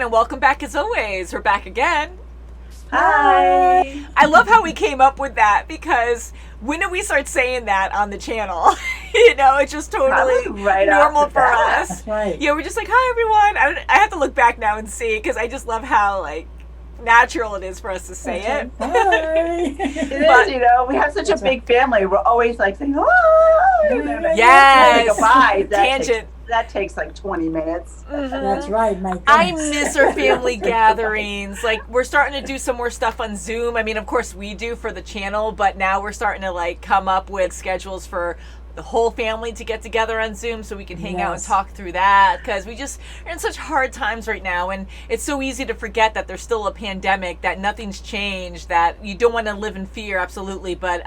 everyone, and welcome back as always. We're back again. Hi. I love how we came up with that, because when did we start saying that on the channel? You know, it's just totally normal for us. Right. Yeah, we're just like, hi everyone. I have to look back now and see, because I just love how like natural it is for us to say it. Hi. It is, you know, we have such a big family. We're always like saying, oh, yes. Goodbye. Tangent. That takes like 20 minutes. That's right, my I miss our family gatherings. Like, we're starting to do some more stuff on Zoom. I mean, of course we do for the channel, but now we're starting to like come up with schedules for the whole family to get together on Zoom so we can hang out and talk through that, because we just are in such hard times right now, and it's so easy to forget that there's still a pandemic, that nothing's changed, that you don't want to live in fear, absolutely, but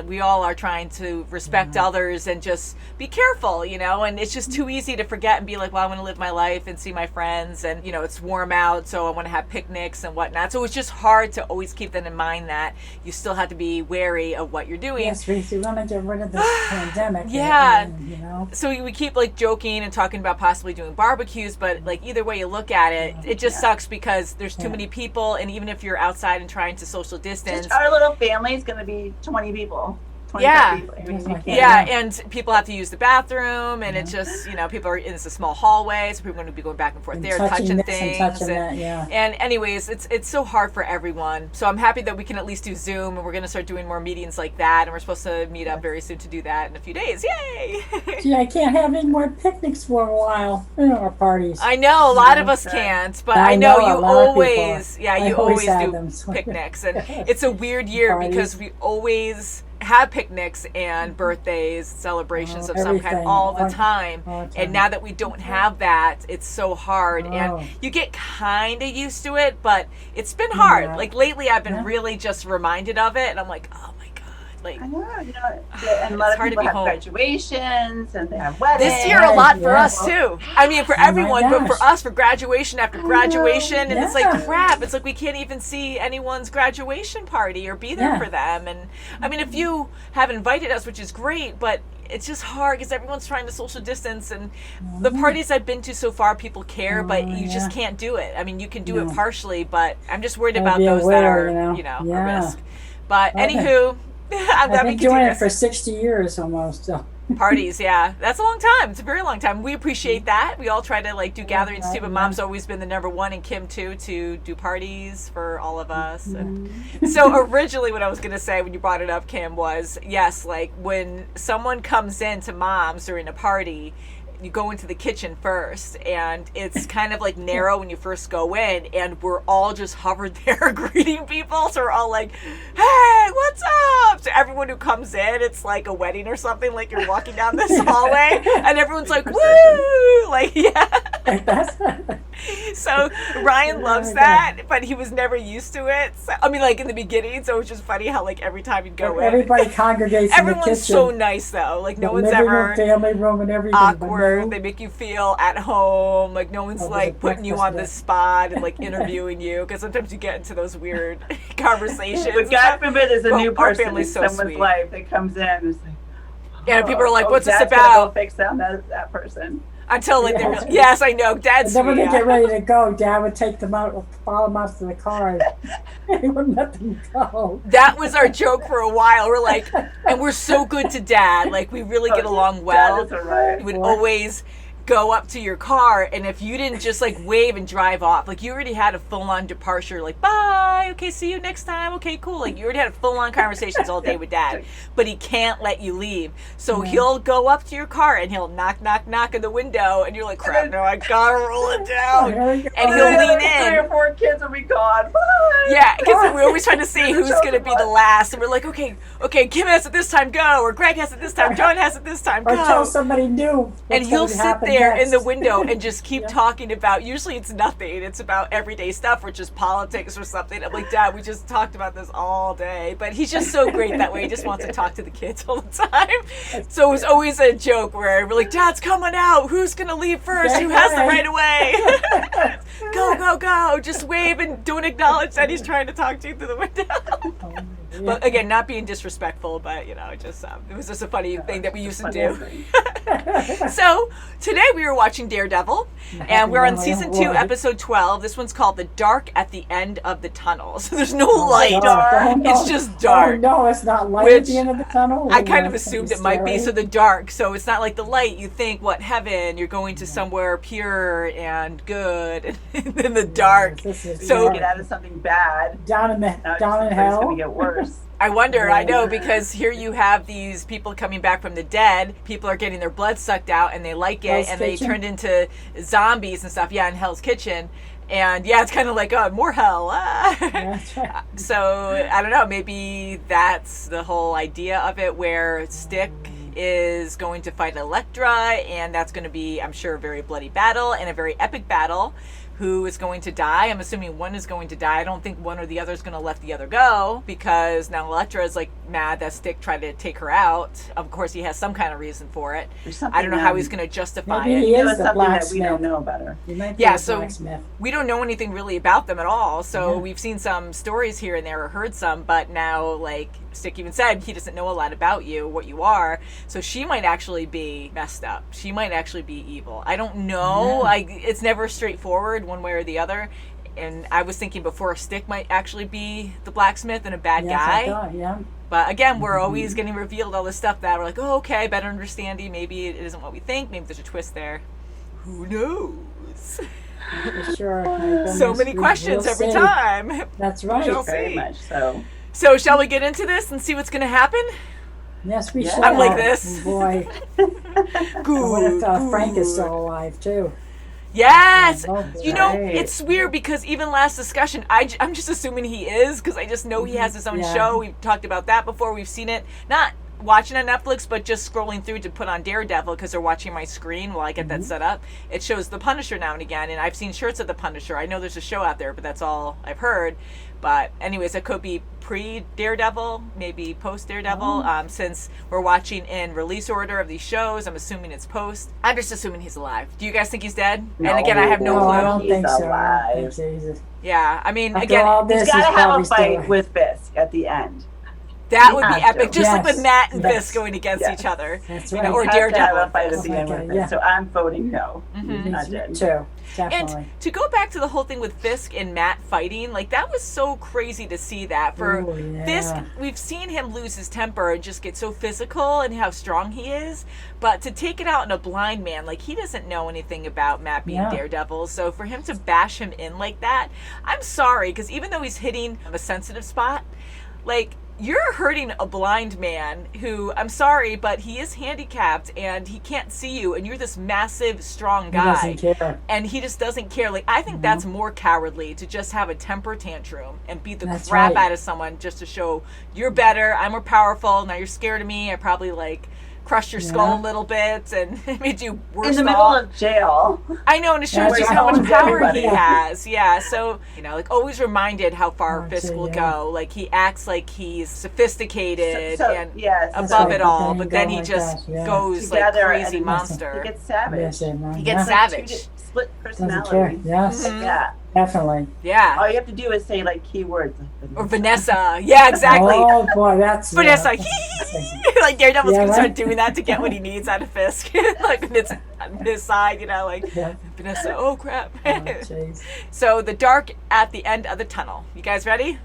we all are trying to respect others and just be careful, you know, and it's just too easy to forget and be like, well, I want to live my life and see my friends, and you know, it's warm out, so I want to have picnics and whatnot. So it's just hard to always keep that in mind, that you still have to be wary of what you're doing. Yes, we want to get rid of this pandemic. Yeah. You know? So we keep like joking and talking about possibly doing barbecues, but like either way you look at it, it just sucks because there's too many people, and even if you're outside and trying to social distance, just our little family is going to be 20 people. 25 people. And people have to use the bathroom, and it's just, you know, people are in a small hallway, so people are going to be going back and forth and there, touching and things, touching that, and anyways, it's so hard for everyone. So I'm happy that we can at least do Zoom, and we're going to start doing more meetings like that, and we're supposed to meet up very soon to do that in a few days. Yay! Gee, I can't have any more picnics for a while, or parties. I know a lot of us can't, but I know you always, you always do picnics, and it's a weird year because we always have picnics and birthdays, celebrations of some kind all the time. And now that we don't have that, it's so hard. And you get kind of used to it, but it's been hard. Like lately I've been really just reminded of it, and I'm like, oh my God. Like, I know, you know, and a lot of people have graduations and they have weddings. This year a lot for us too. I mean, for everyone, but for us, for graduation after graduation, and it's like crap. It's like we can't even see anyone's graduation party or be there for them. And I mean, if you have invited us, which is great, but it's just hard because everyone's trying to social distance, and the parties I've been to so far, people care, but you just can't do it. I mean, you can do it partially, but I'm just worried about those that are, you know, a risk. But anywho, I've been doing it for 60 years almost. So. Parties, that's a long time. It's a very long time. We appreciate that. We all try to like do gatherings too, but Mom's always been the number one, and Kim too, to do parties for all of us. And so originally what I was going to say when you brought it up, Kim, was yes, like when someone comes in to Mom's during a party, you go into the kitchen first, and it's kind of like narrow when you first go in, and we're all just hovered there greeting people, so we're all like, hey, what's up? So everyone who comes in, it's like a wedding or something, like you're walking down this hallway, and everyone's like, woo, like, so Ryan loves that, but he was never used to it. So, I mean, like in the beginning, so it was just funny how like every time you'd go in, everybody congregates in the kitchen. Everyone's so nice though, like no one's ever family room and everything awkward. They make you feel at home, like no one's like putting you on the spot and like interviewing you, because sometimes you get into those weird conversations. But God forbid there's a new person in so someone's life that comes in and is like, and people are like, what's this about? Go fix that person. Until like they're yes, I know, Dad's then when they get ready to go, Dad would take them out, follow them out to the car, and he wouldn't let them go. That was our joke for a while. We're like, and we're so good to Dad, like we really get along well. Dad is we would always go up to your car, and if you didn't just like wave and drive off, like you already had a full-on departure, like bye, okay, see you next time, okay, cool, like you already had full-on conversations all day with Dad, but he can't let you leave, so he'll go up to your car and he'll knock on the window, and you're like, crap, no, I gotta roll it down, and he'll lean in. 3 or 4 kids will be gone. Bye. Because we're always trying to see who's gonna be the last, and we're like, okay, Kim has it this time, go, or Greg has it this time, John has it this time, go, or tell somebody new, and he'll sit there in the window and just keep talking about, usually it's nothing, it's about everyday stuff or just politics or something. I'm like, Dad, we just talked about this all day, but he's just so great that way. He just wants to talk to the kids all the time. So it was always a joke where we're like, Dad's coming out, who's gonna leave first, who has the right of way? Go, just wave and don't acknowledge that he's trying to talk to you through the window. But again, not being disrespectful, but just it was just a funny thing that we used to do. So today we were watching Daredevil, and we're on season 2, episode 12. This one's called "The Dark at the End of the Tunnel." So there's no light. It's just dark. Oh, no, it's not light at the end of the tunnel. I kind of assumed it might be. So the dark. So it's not like the light. You think, what, heaven? You're going to somewhere pure and good, and then the dark. So get out of something bad. Down in hell. It's going to get worse. I wonder, I know, because here you have these people coming back from the dead. People are getting their blood sucked out, and they like it, and they turned into zombies and stuff. Yeah, in Hell's Kitchen. And yeah, it's kind of like, oh, more hell. So, I don't know, maybe that's the whole idea of it, where Stick is going to fight Elektra, and that's going to be, I'm sure, a very bloody battle, and a very epic battle. Who is going to die? I'm assuming one is going to die. I don't think one or the other is going to let the other go, because now Elektra is like mad that Stick tried to take her out. Of course, he has some kind of reason for it. I don't know how he's going to justify it. He is the something that we don't know about her. Yeah, so we don't know anything really about them at all. So we've seen some stories here and there, or heard some, but now, like Stick even said, he doesn't know a lot about you, what you are. So she might actually be messed up. She might actually be evil. I don't know. It's never straightforward one way or the other. And I was thinking before, Stick might actually be the blacksmith and a bad guy. But again, we're always getting revealed all this stuff that we're like, oh, okay, better understanding. Maybe it isn't what we think. Maybe there's a twist there. Who knows? Sure. So many questions every time. That's right. We'll Very see. much so. So shall we get into this and see what's going to happen? Yes, we should. I'm like this. Oh, boy. What if Frank is still alive, too? Yes. It's weird because even last discussion, I'm just assuming he is, because I just know he has his own show. We've talked about that before. We've seen it. Not watching on Netflix, but just scrolling through to put on Daredevil, because they're watching my screen while I get that set up. It shows the Punisher now and again, and I've seen shirts of the Punisher. I know there's a show out there, but that's all I've heard. But anyways, it could be pre-Daredevil, maybe post-Daredevil. Since we're watching in release order of these shows, I'm assuming it's post. I'm just assuming he's alive. Do you guys think he's dead? No, and again, I have no clue. I don't think so. Alive. Yeah, I mean, After again, all this, he's got to have a fight still... with Fisk at the end. that would be epic. Just like with Yes. Matt and Yes. Fisk going against each other. That's You right. know, or He has to have Daredevil. a fight at the end with Fisk. So I'm voting no. He's not dead. Too. Definitely. And to go back to the whole thing with Fisk and Matt fighting, like, that was so crazy to see that. For Fisk, we've seen him lose his temper and just get so physical and how strong he is. But to take it out on a blind man, like, he doesn't know anything about Matt being Daredevil. So for him to bash him in like that, I'm sorry, because even though he's hitting a sensitive spot, like, you're hurting a blind man who, I'm sorry, but he is handicapped and he can't see you, and you're this massive, strong guy. He doesn't care. And he just doesn't care. Like, I think that's more cowardly, to just have a temper tantrum and beat the crap out of someone just to show you're better, I'm more powerful, now you're scared of me, I probably, like, crushed your skull a little bit and made you worse. In the middle of jail. I know, and it shows just how much power he has. Yeah, so, like, always reminded how far Fisk will go. Like, he acts like he's sophisticated and above it all, but then he just goes like crazy monster. He gets savage. He gets savage. Split personality. Yes. Yeah. Definitely. Yeah. All you have to do is say, like, keywords. Or Vanessa. Yeah, exactly. Oh, boy, that's... Vanessa. Like, Daredevil's going to start doing that to get what he needs out of Fisk. Like, when it's on his side, like, Vanessa, oh, crap. So, the dark at the end of the tunnel. You guys ready?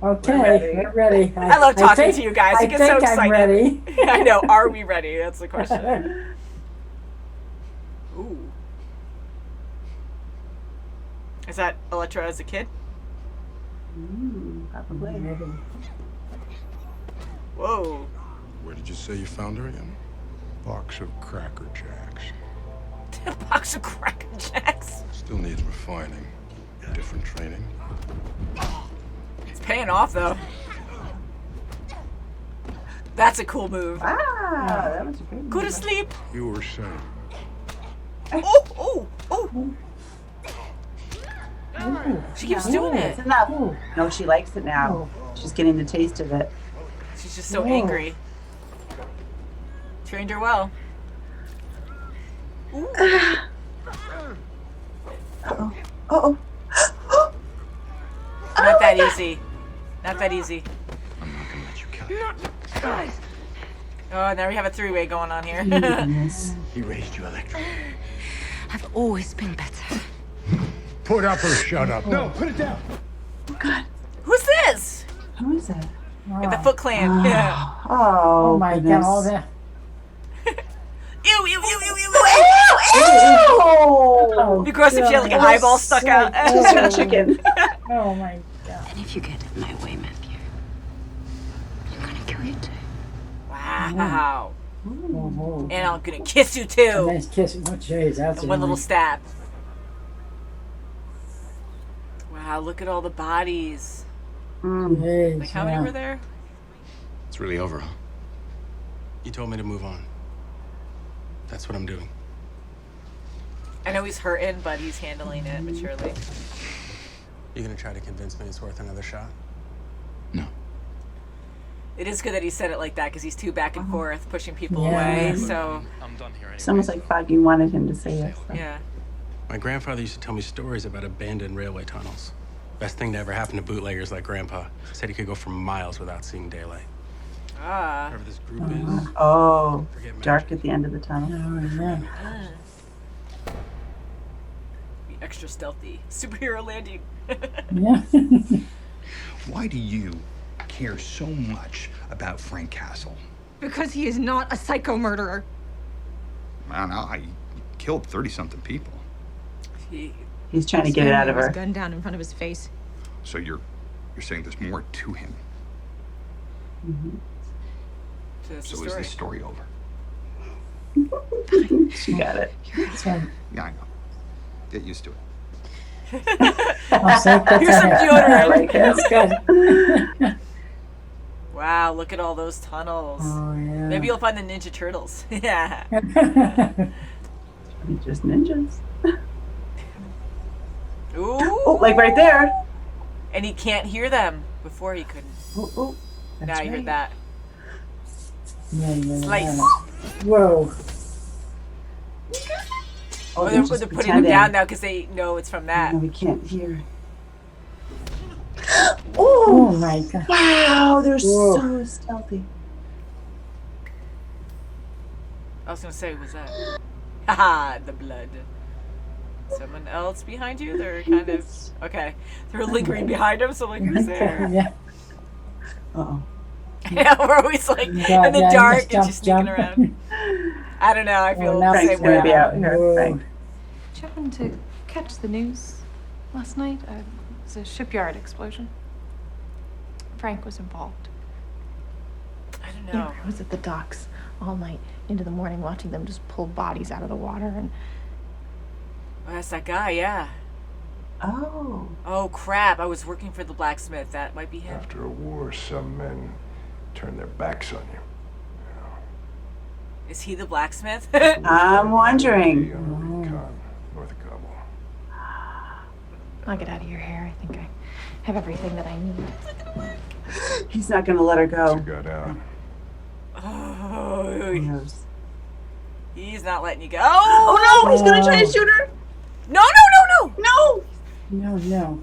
Okay, we're ready. I love talking to you guys. You get so excited. I'm ready. I know. Are we ready? That's the question. Ooh. Is that Elektra as a kid? Probably. Whoa. Where did you say you found her again? Box of Cracker Jacks. A box of Cracker Jacks. Still needs refining. Different training. It's paying off, though. That's a cool move. Wow, that was a great Go to sleep. You were saying. Oh. She keeps doing it. It's enough. No, she likes it now. She's getting the taste of it. She's just so angry. Trained her well. Ooh. Uh-oh. Not that easy. Not that easy. I'm Guys. Oh, now we have a three-way going on here. He raised you electric. I've always been better. Put up or shut up. No, put it down. God, Who's this? who is that? The Foot Clan. Yeah. Oh, Oh my goodness. God, all that. Ew, ew, ew, ew, ew, ew. Oh, It'd be gross if she had like an eyeball stuck out. just a chicken. Oh my God. And if you get in my way, Matthew, I'm gonna kill you too. Wow. Oh, And I'm gonna kiss you too. nice kiss. Oh, jeez, that's And one little stab. Wow, look at all the bodies. Like, how many were there? It's really over, huh? You told me to move on. That's what I'm doing. I know he's hurting, but he's handling it maturely. You gonna try to convince me it's worth another shot? No. It is good that he said it like that because he's too back and forth, pushing people Yeah. away. So, I'm done here anyway. It's almost like Foggy wanted him to say yes. though. yeah. My grandfather used to tell me stories about abandoned railway tunnels. Best thing to ever happen to bootleggers like Grandpa. Said he could go for miles without seeing daylight. Ah. Wherever this group is, Oh, forget dark magic. at the end of the tunnel. Oh, yeah. Be extra stealthy. Superhero landing. Yeah. Why do you care so much about Frank Castle? Because he is not a psycho murderer. I don't know. He killed 30-something people. He, He's trying to get it out of His her. gun down in front of his face. So you're saying there's more to him. to the So is story. this story over? She got it. So, Yeah, I know. Get used to it. I'll say that's Here's some it. deodorant. Like it. That's good. Wow, look at all those tunnels. Oh, yeah. Maybe you'll find the Ninja Turtles. Yeah. Just ninjas. Ooh. Oh, like right there. And he can't hear them. Before he couldn't. Oh, oh. That's Now you heard right. that. Yeah. Slice. Whoa. Oh, they're they're just putting them pretending. down now because they know it's from that. No, we can't hear. Oh Oh, my God. wow, they're Whoa. so stealthy. I was gonna say, was that? Haha, the blood. Someone else behind you? They're kind of okay. They're lingering behind him, so like, who's there? Yeah. Uh-oh. Yeah, we're always like in God, the yeah, dark just and she's sneaking jump. around. I don't know. I feel now the Frank's same way. gonna be out here. Whoa. Frank. Did you happen to catch the news last night? It was a shipyard explosion. Frank was involved. I don't Yeah, know. I was at the docks all night into the morning watching them just pull bodies out of the water and Oh, that's that guy. Yeah. Oh. Oh crap! I was working for the blacksmith. That might be him. After a war, some men turn their backs on you. Is he the blacksmith? I'm wondering. On recon, north of Kabul. I'll get out of your hair. I think I have everything that I need. He's not gonna let her You go. got out. Oh, Who knows? he's not letting you go. Oh no, he's gonna try to shoot her. No! No! No. No.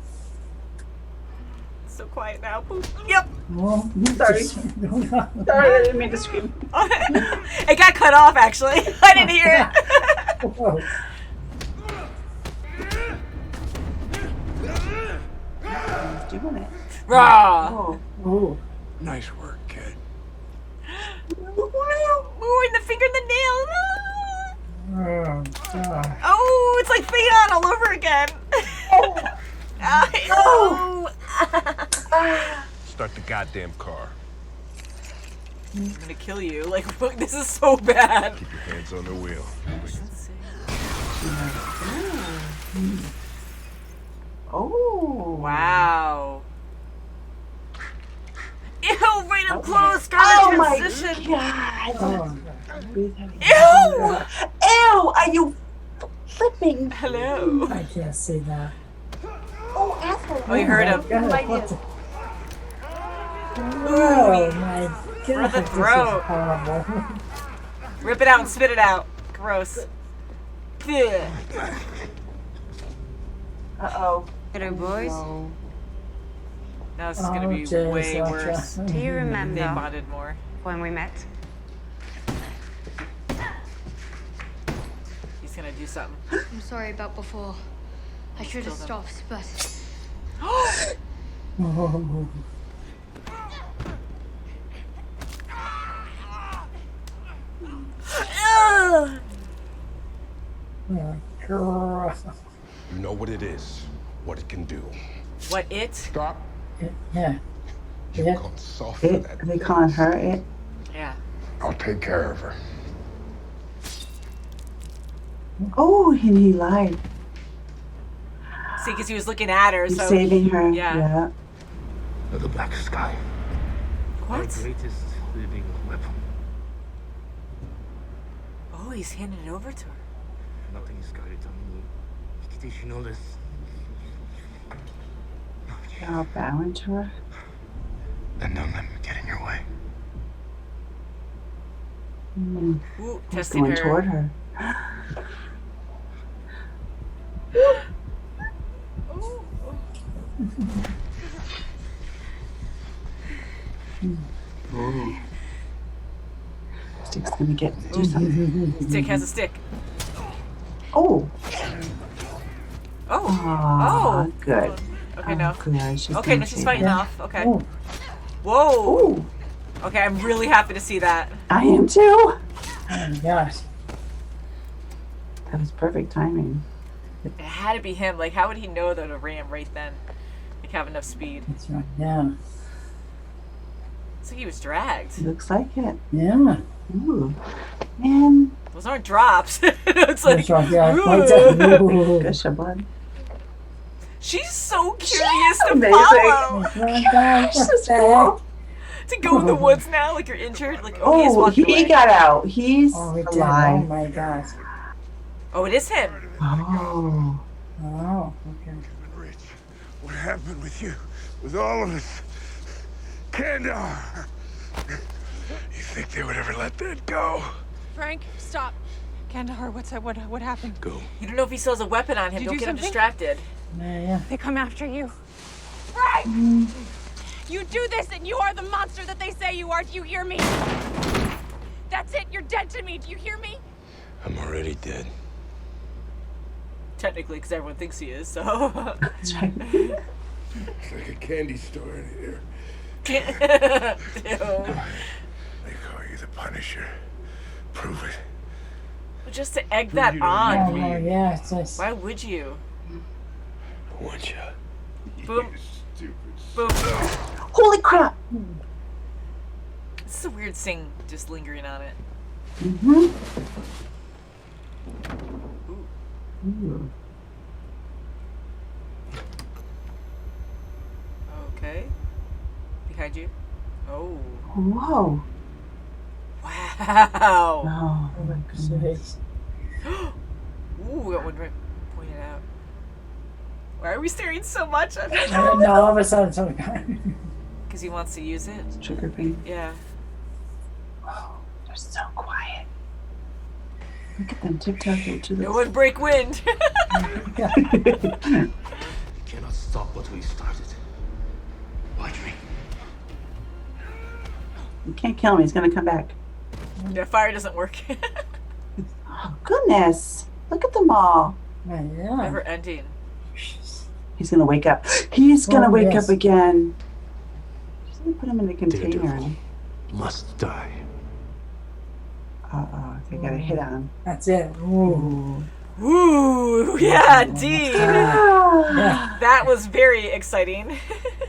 So quiet now. Boop. Yep. Well, Sorry. no. Sorry, I didn't mean to scream. It got cut off. Actually, I didn't hear it. Whoa. He's doing it. Raw. Oh. Oh. Nice work, kid. Ooh, and the finger and the nail. Oh, God. Oh, it's like Theon all over again. Oh. Start the goddamn car. I'm gonna kill you. Like, this is so bad. Keep your hands on the wheel. Oh. Wow. Ew, right up close. Oh Scarlet my transition. God. Oh, Breathe heavy. Ew. Ew, are you flipping? Hello. I can't see that. Oh, asshole. Oh, you heard him. God, what the- Oh, my God. For the This is throat. horrible. Rip it out and spit it out. Gross. Ugh. Uh-oh. Hello, boys. No. Now this is gonna be jeez, way Sasha. worse. Do you They remember bonded more. when we met. He's gonna do something. I'm sorry about before. I should have stopped, but Girl. You know what it is, what it can do. What it? Stop. Yeah. You've Yeah. gone soft for It, that. are they calling her it? Yeah. I'll take care of her. Oh, and he lied. See, because he was looking at her, He's so saving her. yeah. The black sky. What? greatest living weapon. Oh, he's handing it over to her. Nothing is guided on me. Did you know this? They're all bowing to her. Then don't let me get in your way. Ooh, He's testing going her. toward her. Stick's gonna do something. Stick has a stick. Oh. Oh. Aw, Oh. good. Okay, no. Good. She's Okay, gonna no, she's save fighting her. off. Okay. Oh, Whoa. Ooh, Okay, I'm really happy to see that. I am too. oh my gosh. That was perfect timing. It had to be him. Like, how would he know that a ram right then? Like, have enough speed. That's right. Yeah. So he was dragged. Looks like it. Yeah. Ooh. Man, Those aren't drops. It's like, That's right. Yeah. "Ooh." Right there. Ooh. gush of blood. She's so curious to amazing. follow. Right there. She's What the cool. heck? To go in the woods now, like you're injured. Like, oh, he is Oh, walking he away. got out. He's Oh, he did. Oh alive. my gosh. Oh, it is him. Oh. Oh, okay. Rich, what happened with you? With all of us? Kandahar. You think they would ever let that go? Frank, stop. Kandahar, what happened? Go. You don't know if he still has a weapon on him. Did you Don't do get him something? distracted. Yeah. They come after you. Frank! You do this and you are the monster that they say you are. Do you hear me? That's it. You're dead to me. Do you hear me? I'm already dead. Technically, because everyone thinks he is, so. That's right. It's like a candy store in here. Ew. They call you the Punisher. Prove it. Just to egg that Oh, on. yeah. It's just. Why would you? Would ya? Boom. You stupid Boom. Holy crap. This is a weird thing just lingering on it. Mm-hmm. Ooh. Okay. Behind you. Oh. Whoa. Wow. Oh, my goodness. Ooh, we got one right pointed out. Why are we staring so much at him? I didn't know all of a sudden something. Because he wants to use it. Trigger thing. Yeah. Oh, they're so quiet. Look at them tiptoeing to No this. one break wind. You cannot stop what we started. Watch me. You can't kill him. He's gonna come back. Yeah, fire doesn't work. Oh, goodness. Look at them all. Yeah. Never ending. He's gonna wake up. He's gonna Oh, wake yes. up again. Just gonna put him in a container. Daredevil must die. Uh-oh, they got a hit on him. That's it. Ooh. Ooh, yeah, indeed. Yeah. That was very exciting.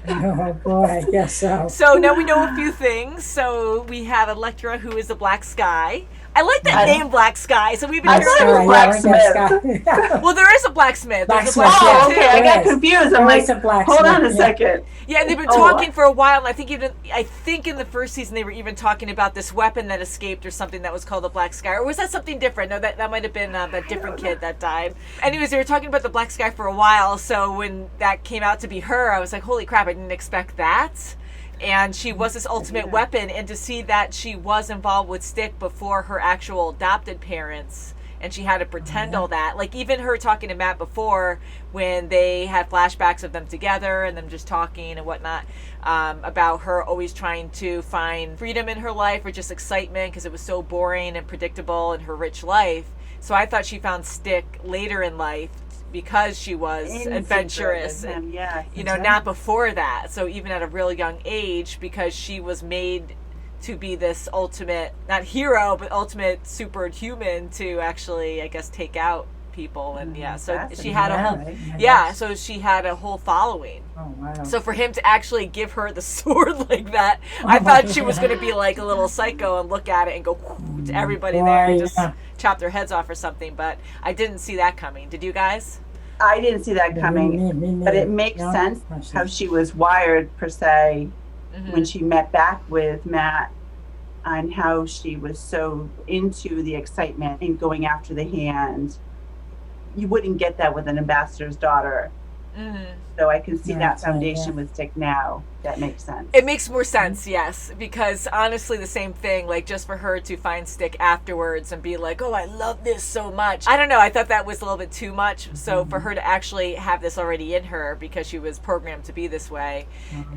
Oh boy, I guess so. So now we know a few things. So we have Electra, who is the Black Sky. I like that name, Black Sky. So we've been I hearing. thought it was blacksmith. Yeah. Well, there is a blacksmith. There's a Blacksmith, blacksmith Oh, too. okay. I got There is. confused. I'm There like, is a blacksmith, hold on a yeah. second. Yeah, and they've been Oh, talking for a while, and I think in the first season they were even talking about this weapon that escaped or something that was called the Black Sky, or was that something different? No, that might have been that different kid that died. Anyways, they were talking about the Black Sky for a while, so when that came out to be her, I was like, holy crap, I didn't expect that. And she was this ultimate weapon, and to see that she was involved with Stick before her actual adopted parents and she had to pretend all that. Like, even her talking to Matt before, when they had flashbacks of them together and them just talking and whatnot, about her always trying to find freedom in her life or just excitement because it was so boring and predictable in her rich life. So I thought she found Stick later in life because she was adventurous and, you know, not before that. So even at a real young age, because she was made to be this ultimate, not hero, but ultimate superhuman to actually, I guess, take out people. And so she had so she had a whole following. Oh, wow. So for him to actually give her the sword like that, I thought she was going to be like a little psycho and look at it and go to everybody there and just chop their heads off or something. But I didn't see that coming. Did you guys? I didn't see that coming, but it makes sense how she was wired, per se, when she met back with Matt, and how she was so into the excitement and going after the hand. You wouldn't get that with an ambassador's daughter. So I can see that foundation with Stick now. That makes sense. It makes more sense, yes, because honestly, the same thing, like just for her to find Stick afterwards and be like, oh, I love this so much. I don't know, I thought that was a little bit too much. So for her to actually have this already in her because she was programmed to be this way,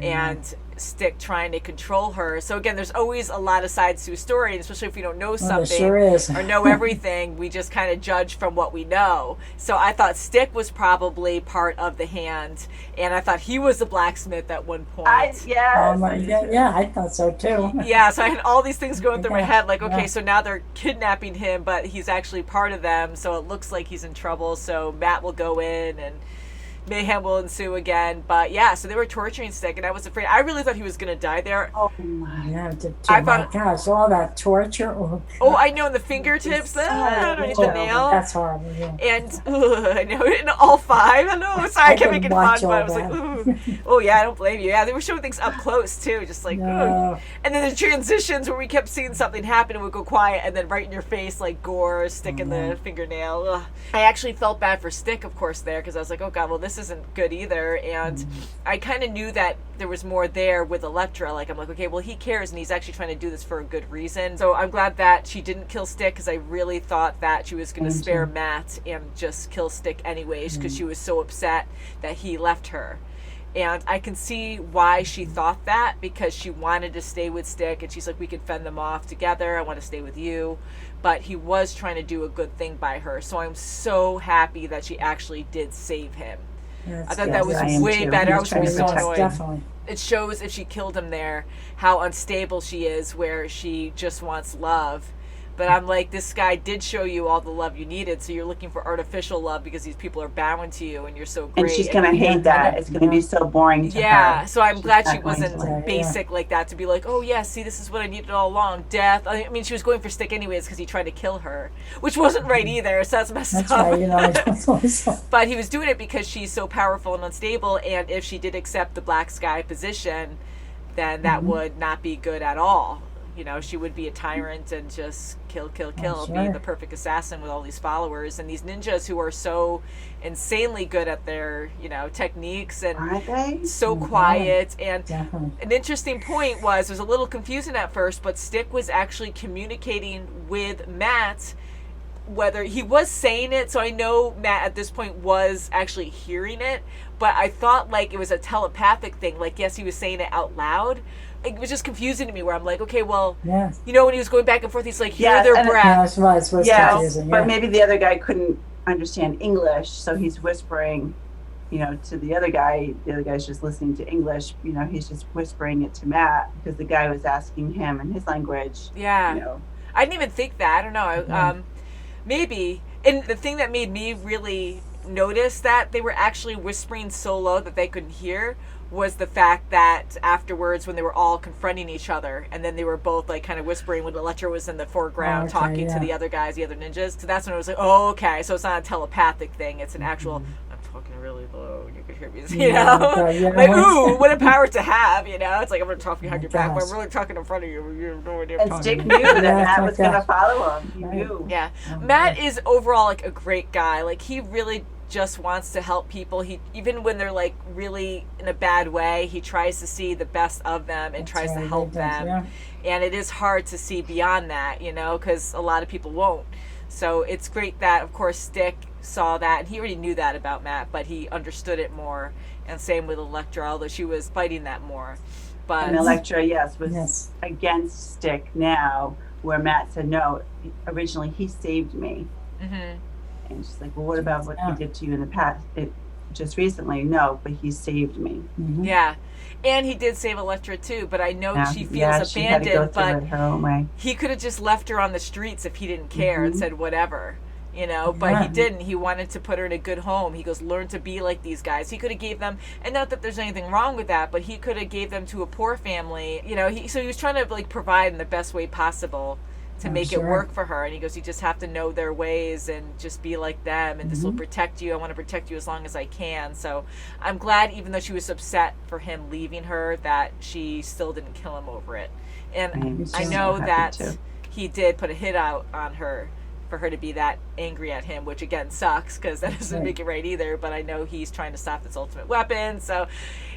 and Stick trying to control her. So again, there's always a lot of sides to a story, especially if we don't know something or know everything, we just kind of judge from what we know. So I thought Stick was probably part of the hand, and I thought he was a blacksmith at one point. I thought so too. Yeah, so I had all these things going through my head, like, okay, so now they're kidnapping him, but he's actually part of them, so it looks like he's in trouble, so Matt will go in, and mayhem will ensue again. But yeah, so they were torturing Stick, and I was afraid. I really thought he was going to die there. Oh my! Yeah, gosh, all that torture. Oh, I know, and the fingertips, underneath the nail. That's horrible. Yeah. And I know, and all five. I know. Sorry, I kept making fun, but I was like, ooh. Oh yeah, I don't blame you. Yeah, they were showing things up close too, just like, ooh. And then the transitions where we kept seeing something happen and would go quiet, and then right in your face, like gore, Stick in the fingernail. Ugh. I actually felt bad for Stick, of course, there, because I was like, oh god, well this isn't good either. And I kind of knew that there was more there with Elektra. Like, I'm like, okay, well he cares and he's actually trying to do this for a good reason. So I'm glad that she didn't kill Stick, because I really thought that she was going to spare Matt and just kill Stick anyways, because she was so upset that he left her. And I can see why she thought that, because she wanted to stay with Stick, and she's like, we could fend them off together, I want to stay with you. But he was trying to do a good thing by her, so I'm so happy that she actually did save him. I thought that was way better. I was going to be so annoyed. Definitely. It shows if she killed him there how unstable she is, where she just wants love. But I'm like, this guy did show you all the love you needed, so you're looking for artificial love because these people are bowing to you and you're so great. And she's going to hate that. It's going to be so boring to her. So I'm glad she wasn't basic like that, to be like, oh yeah, see, this is what I needed all along, death. I mean, she was going for Stick anyways because he tried to kill her, which wasn't right either, so that's messed up. Right, you know. But he was doing it because she's so powerful and unstable, and if she did accept the Black Sky position, then that would not be good at all. You know, she would be a tyrant and just kill, be the perfect assassin with all these followers. And these ninjas who are so insanely good at their, you know, techniques and so quiet. And an interesting point was, it was a little confusing at first, but Stick was actually communicating with Matt, whether he was saying it. So I know Matt at this point was actually hearing it, but I thought like it was a telepathic thing. Like, yes, he was saying it out loud. It was just confusing to me, where I'm like, okay, well, you know, when he was going back and forth, he's like, hear their breath. But maybe the other guy couldn't understand English, so he's whispering, you know, to the other guy. The other guy's just listening to English. You know, he's just whispering it to Matt because the guy was asking him in his language. Yeah. You know. I didn't even think that. I don't know. Maybe. And the thing that made me really notice that they were actually whispering so low that they couldn't hear was the fact that afterwards, when they were all confronting each other, and then they were both like kind of whispering when Elektra was in the foreground talking to the other guys, the other ninjas. So that's when it was like, oh, okay, so it's not a telepathic thing, it's an actual, I'm talking really low and you can hear me, you know? Like, ooh, what a power to have, you know? It's like, I'm going to talk behind your back, but I'm really talking in front of you. You have no idea I'm talking. Stick knew that Matt was going to follow him. He knew. Yeah. Matt is overall like a great guy. Like, he really just wants to help people. He, even when they're like really in a bad way, he tries to see the best of them and tries to help them. And it is hard to see beyond that, you know, because a lot of people won't. So it's great that, of course, Stick saw that, and he already knew that about Matt, but he understood it more. And same with Elektra, although she was fighting that more. But and Elektra, was against Stick now, where Matt said, no, originally he saved me. Mm-hmm. And she's like, well, what about what he did to you in the past? Just recently, no, but he saved me. Mm-hmm. Yeah. And he did save Elektra too, but I know she feels she had to abandoned, go through but it her own way. he could have just left her on the streets if he didn't care and said whatever, you know, but he didn't. He wanted to put her in a good home. He goes, learn to be like these guys. He could have gave them, and not that there's anything wrong with that, but he could have gave them to a poor family, you know, so he was trying to like provide in the best way possible to make it work for her. And he goes, you just have to know their ways and just be like them, and this will protect you. I want to protect you as long as I can. So I'm glad, even though she was upset for him leaving her, that she still didn't kill him over it. And I know that he did put a hit out on her for her to be that angry at him, which again sucks because that doesn't make it right either. But I know he's trying to stop this ultimate weapon, so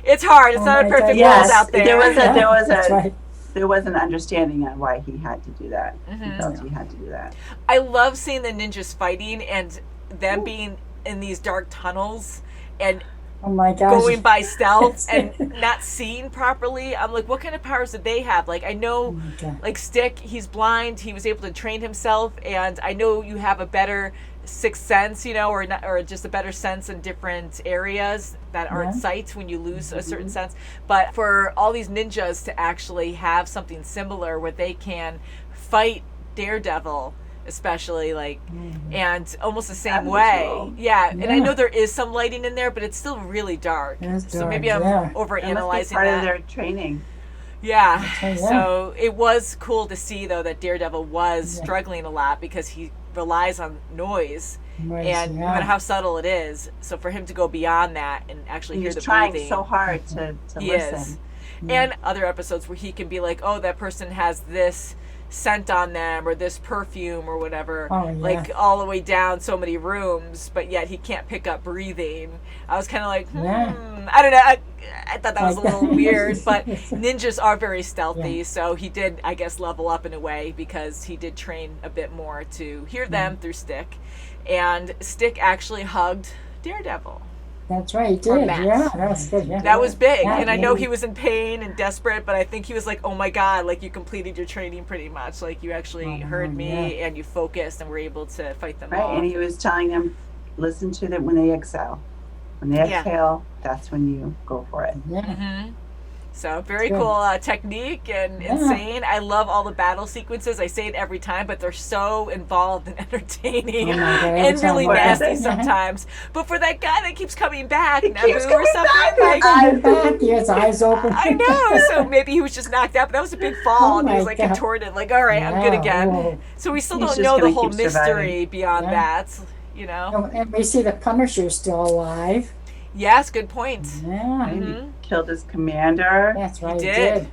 it's hard. It's not a perfect world out there. There was an understanding on why he had to do that. He felt he had to do that. I love seeing the ninjas fighting and them being in these dark tunnels and going by stealth and not seeing properly. I'm like, what kind of powers did they have? Like, I know, like Stick, he's blind. He was able to train himself, and I know you have a better sixth sense, you know, or just a better sense in different areas that aren't sight when you lose a certain sense. But for all these ninjas to actually have something similar where they can fight Daredevil, especially, like, and almost the same way. And I know there is some lighting in there, but it's still really dark. So maybe I'm overanalyzing part that. Of their training. So it was cool to see, though, that Daredevil was struggling a lot because he relies on noise, and no matter how subtle it is. So for him to go beyond that and actually hear the breathing. He's trying so hard to listen. And other episodes where he can be like, oh, that person has this scent on them or this perfume or whatever, like all the way down so many rooms, but yet he can't pick up breathing. I was kind of like, I don't know. I thought that was a little weird, but ninjas are very stealthy, so he did, I guess, level up in a way because he did train a bit more to hear them through Stick. And Stick actually hugged Daredevil. That's right, he did. Yeah, that was good. Yeah. That was big. And I know he was in pain and desperate, but I think he was like, oh my God, like you completed your training pretty much. Like you actually heard me and you focused and were able to fight them all. And he was telling them, listen to them when they exhale. When they exhale, that's when you go for it. So very cool technique and insane. I love all the battle sequences. I say it every time, but they're so involved and entertaining and really nasty sometimes. But for that guy that keeps coming back, Naboo or something, he has eyes open. I know. So maybe he was just knocked out, but that was a big fall, and he was like contorted, like, all right, I'm good again. So we still don't know the whole mystery beyond that, you know. And we see the Punisher still alive. Yes, good point. Yeah. Killed his commander. That's right. He did.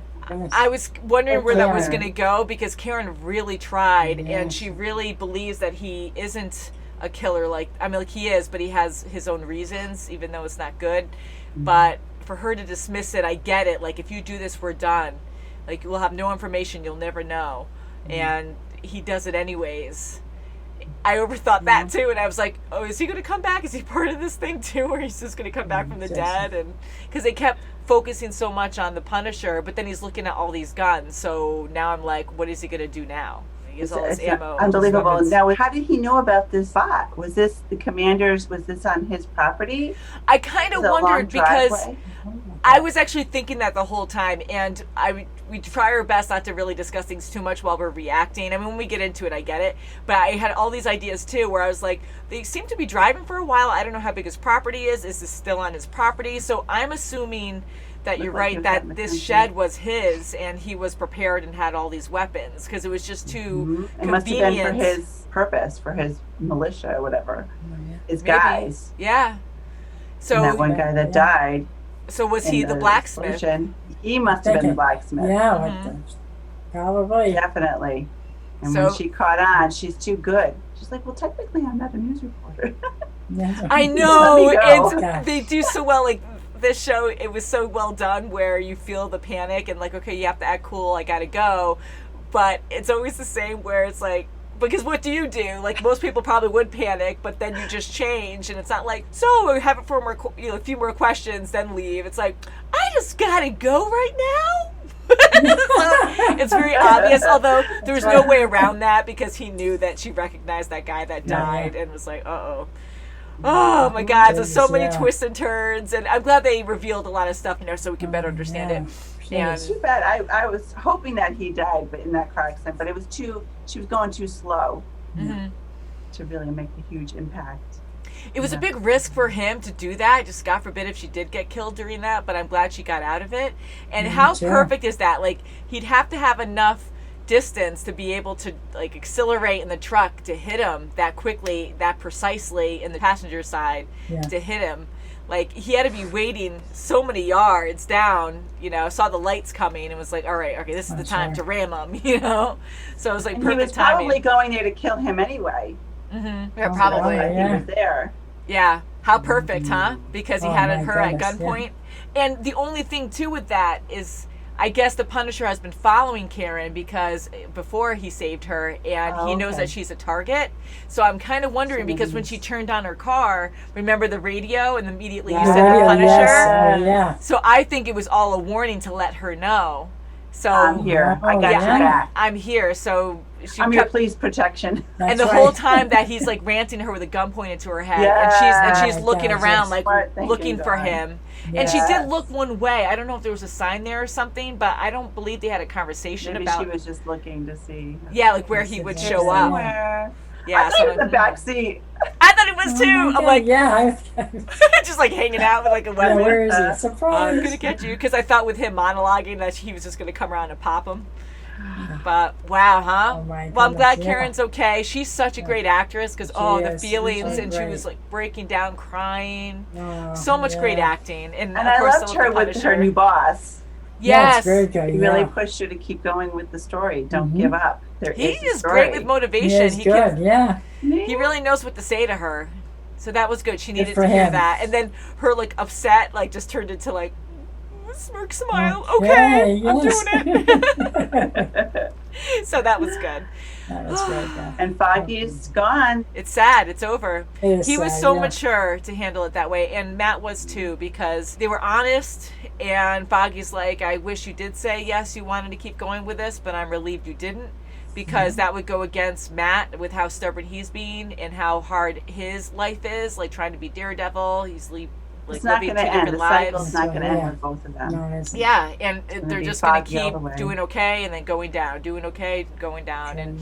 I was wondering where that was going to go because Karen really tried, and she really believes that he isn't a killer. Like, I mean, like he is, but he has his own reasons, even though it's not good. But for her to dismiss it, I get it. Like, if you do this, we're done. Like, we'll have no information. You'll never know. And he does it anyways. I overthought that too, and I was like, oh, is he going to come back? Is he part of this thing too, or he's just going to come back from the dead? And because they kept focusing so much on the Punisher, but then he's looking at all these guns, so now I'm like, what is he going to do now? He has all this ammo. Unbelievable. Now, how did he know about this spot? Was this the commander's, was this on his property? I kind of wondered because I was actually thinking that the whole time, and we try our best not to really discuss things too much while we're reacting. I mean, when we get into it, I get it. But I had all these ideas too, where I was like, they seem to be driving for a while. I don't know how big his property is. Is this still on his property? So I'm assuming that you're right, that this shed was his, and he was prepared and had all these weapons, because it was just too convenient. It must have been for his purpose, for his militia or whatever. His guys. Yeah. So and that one guy that died. So was he the blacksmith? Explosion. He must have been the blacksmith. Yeah, probably. Definitely. And when she caught on, she's too good. She's like, well, technically, I'm not a news reporter. I know. And they do so well. Like, this show, it was so well done where you feel the panic and like, okay, you have to act cool. I got to go. But it's always the same where it's like, Because what do? Like, most people probably would panic, but then you just change, and it's not like, so we have it for more, a few more questions, then leave. It's like, I just gotta go right now. So it's very obvious, although there was no way around that because he knew that she recognized that guy that died and was like, uh-oh. Oh my God, so many twists and turns, and I'm glad they revealed a lot of stuff, so we can better understand it. And too bad. I was hoping that he died, but in that car accident, but it was she was going too slow to really make a huge impact. It was a big risk for him to do that. Just God forbid if she did get killed during that, but I'm glad she got out of it. And how perfect is that? Like, he'd have to have enough distance to be able to, like, accelerate in the truck to hit him that quickly, that precisely in the passenger side to hit him. Like, he had to be waiting so many yards down, saw the lights coming and was like, all right, okay, this is the time to ram him, So it was like perfect timing. He was probably going there to kill him anyway. Yeah, probably. He was there. Yeah. How perfect, huh? Because he had her at gunpoint. And the only thing, too, with that is, I guess the Punisher has been following Karen because before he saved her, and he knows that she's a target. So I'm kind of wondering, because when she turned on her car, remember the radio, and immediately you said the Punisher? So I think it was all a warning to let her know. So I'm here. I got your back. I'm here. So I'm your police protection. And the whole time that he's like ranting to her with a gun pointed to her head, and she's looking around like looking for him. And she did look one way. I don't know if there was a sign there or something, but I don't believe they had a conversation about. Maybe she was just looking to see. Yeah, like where he would show up. Yeah, I thought it was the back seat. I thought it was too. I'm like, just like hanging out with like a weapon. Yeah, where is he? Surprise! I'm gonna get you, because I thought with him monologuing that he was just gonna come around and pop him. But wow, huh? Well, I'm glad Karen's okay. She's such a great actress because the feelings, and she was like breaking down, crying. So much great acting, and of I course, loved her with her new boss. Yes, very good. He really pushed her to keep going with the story. Don't give up. He is great with motivation. He is good. He really knows what to say to her. So that was good. She needed to hear that, and then her like upset like just turned into like smirk smile. Okay, I'm doing it. So that was good. That was very good. And Foggy's gone. It's sad. It's over. He was sad, so mature to handle it that way, and Matt was too, because they were honest. And Foggy's like, I wish you did say yes, you wanted to keep going with this, but I'm relieved you didn't, because that would go against Matt with how stubborn he's being and how hard his life is, like trying to be Daredevil. He's it's not going to end. The cycle's not going to end with both of them. No, and they're just going to keep doing okay and then going down, doing okay, going down. And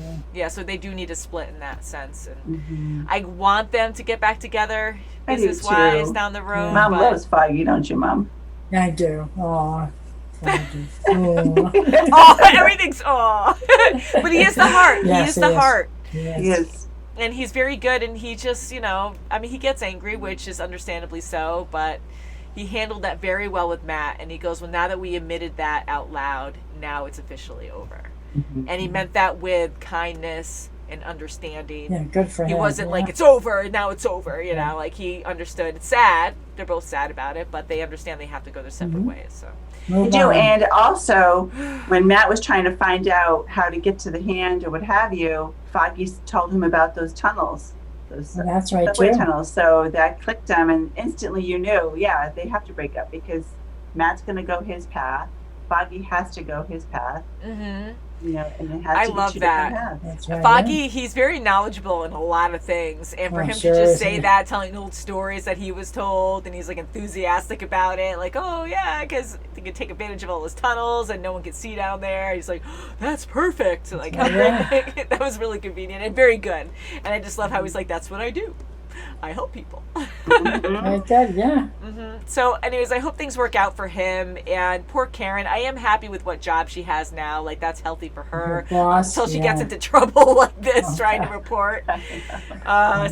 so they do need to split in that sense. And I want them to get back together business-wise down the road. Mom loves Foggy, don't you, Mom? I do. Aw. Everything's but he is the heart. He is the heart. He is. And he's very good, and he just, he gets angry, which is understandably so, but he handled that very well with Matt, and he goes, well, now that we admitted that out loud, now it's officially over. And he meant that with kindness and understanding. Yeah, good for him. He wasn't like, it's over, now it's over, like he understood. It's sad. They're both sad about it, but they understand they have to go their separate ways, so. They do, and also, when Matt was trying to find out how to get to the hand or what have you, Foggy told him about those tunnels, those that's right, subway too. tunnels. So that clicked them, and instantly you knew, they have to break up because Matt's going to go his path, Foggy has to go his path. And it has to be two different paths. That's right, Foggy, he's very knowledgeable in a lot of things, and for him to just say that, telling old stories that he was told, and he's like enthusiastic about it, like, because they could take advantage of all those tunnels and no one could see down there. He's like, that's perfect. Like, how great. That was really convenient and very good. And I just love how he's like, that's what I do. I help people. Right there, So anyways, I hope things work out for him. And poor Karen, I am happy with what job she has now. Like, that's healthy for her. Until she gets into trouble like this trying to report.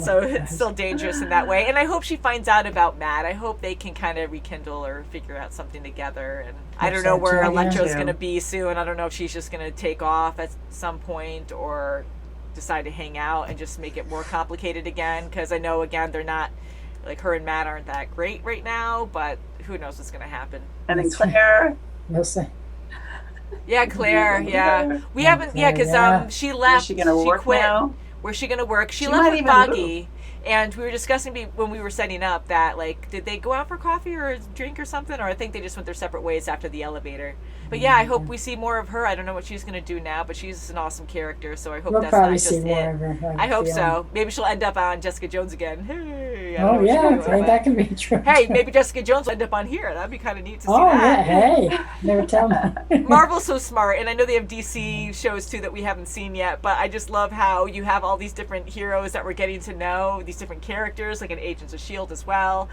So it's still dangerous in that way. And I hope she finds out about Matt. I hope they can kind of rekindle or figure out something together. And I don't know where Electro's going to be soon. I don't know if she's just going to take off at some point or decide to hang out and just make it more complicated again, because I know, again, they're not, like, her and Matt aren't that great right now, but who knows what's going to happen. And then Claire, Yeah, Claire. Yeah, we haven't. Yeah, because she left. Is she gonna work quit. now? Where's she gonna work? She She left might with even Foggy, and we were discussing when we were setting up that like, did they go out for coffee or a drink or something, or I think they just went their separate ways after the elevator. But yeah, I hope we see more of her. I don't know what she's gonna do now, but she's an awesome character, so I hope We'll that's probably not see just more it. of her. I hope yeah. so. Maybe she'll end up on Jessica Jones again. Hey. I don't know Oh what she's yeah, doing, okay, but- that can be true. Hey, maybe Jessica Jones will end up on here. That'd be kind of neat to see Oh yeah, that. hey, never tell me. Marvel's so smart, and I know they have DC shows too that we haven't seen yet, but I just love how you have all these different heroes that we're getting to know, these different characters, like in Agents of S.H.I.E.L.D. as well,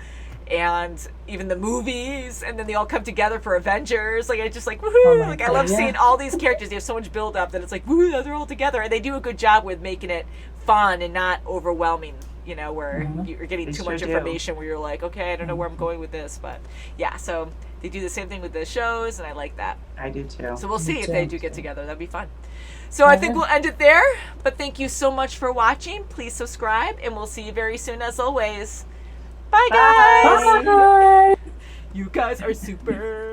and even the movies, and then they all come together for Avengers. Like, it's just like, woohoo! Oh my Like, I God, love yeah. seeing all these characters. They have so much build up that it's like, woo, they're all together, and they do a good job with making it fun and not overwhelming. You know, where you're getting They too sure much do. information where you're like, okay, I don't know where I'm going with this, but yeah, so they do the same thing with the shows, and I like that. I do too. So we'll see Me if they too. do get together. That'd be fun. So I think we'll end it there, but thank you so much for watching. Please subscribe, and we'll see you very soon as always. Bye, guys! Bye. You guys are super.